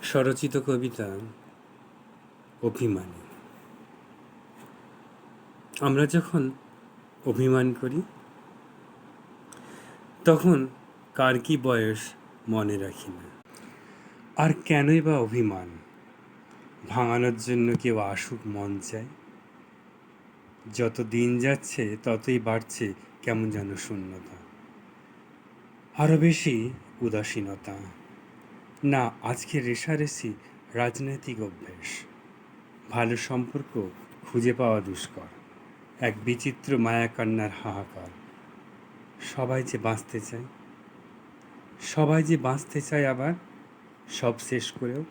স্বরচিত কবিতা অভিমানী। আমরা যখন অভিমান করি তখন কার কি বয়স মনে রাখি না। আর কেনই বা অভিমান? ভাঙানোর জন্য কেউ আসুক মন চায়। যত দিন যাচ্ছে ততই বাড়ছে কেমন যেন শূন্যতা, আরও বেশি উদাসীনতা। না, আজকে রেষারেষি রাজনৈতিক অভ্যেস। ভালো সম্পর্ক খুঁজে পাওয়া দুষ্কর, এক বিচিত্র মায়াকান্নার হাহাকার। সবাই যে বাঁচতে চায় আবার সব শেষ করেও।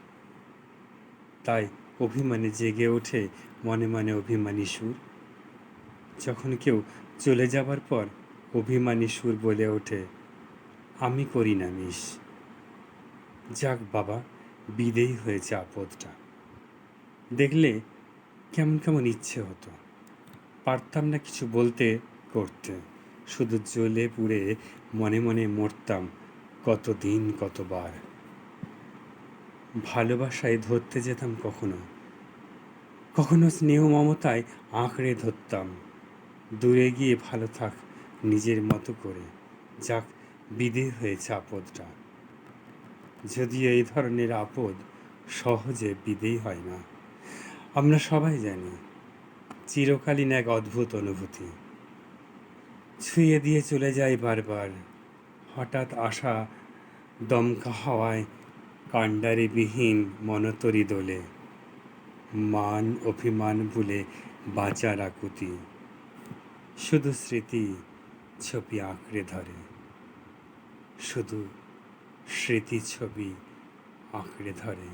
তাই অভিমানে জেগে ওঠে মনে মনে অভিমানী সুর। যখন কেউ চলে যাবার পর অভিমানী সুর বলে ওঠে, আমি করি না মিস। যাক বাবা, বিদেয় হয়েছে আপদটা। দেখলে কেমন কেমন ইচ্ছে হতো, পারতাম না কিছু বলতে করতে, শুধু জ্বলে পুড়ে মনে মনে মরতাম কতদিন কতবার। ভালোবাসায় ধরতে যেতাম কখনো কখনো, স্নেহ মমতায় আঁকড়ে ধরতাম। দূরে গিয়ে ভালো থাক নিজের মতো করে। যাক, বিদেয় হয়েছে আপদটা। যদিও এই ধরনের আপদ সহজে বিদেয় হয় না। আমরা সবাই জানি চিরকালীন এক অদ্ভুত অনুভূতি ছুঁয়ে দিয়ে চলে যায় বারবার। হঠাৎ আসা দমকা হাওয়ায় কাণ্ডারি বিহীন মনতরি দোলে। মান অভিমান ভুলে বাঁচার আকুতি, শুধু স্মৃতি ছবি আঁকড়ে ধরে, শুধু স্মৃতি ছবি আঁকড়ে ধরে।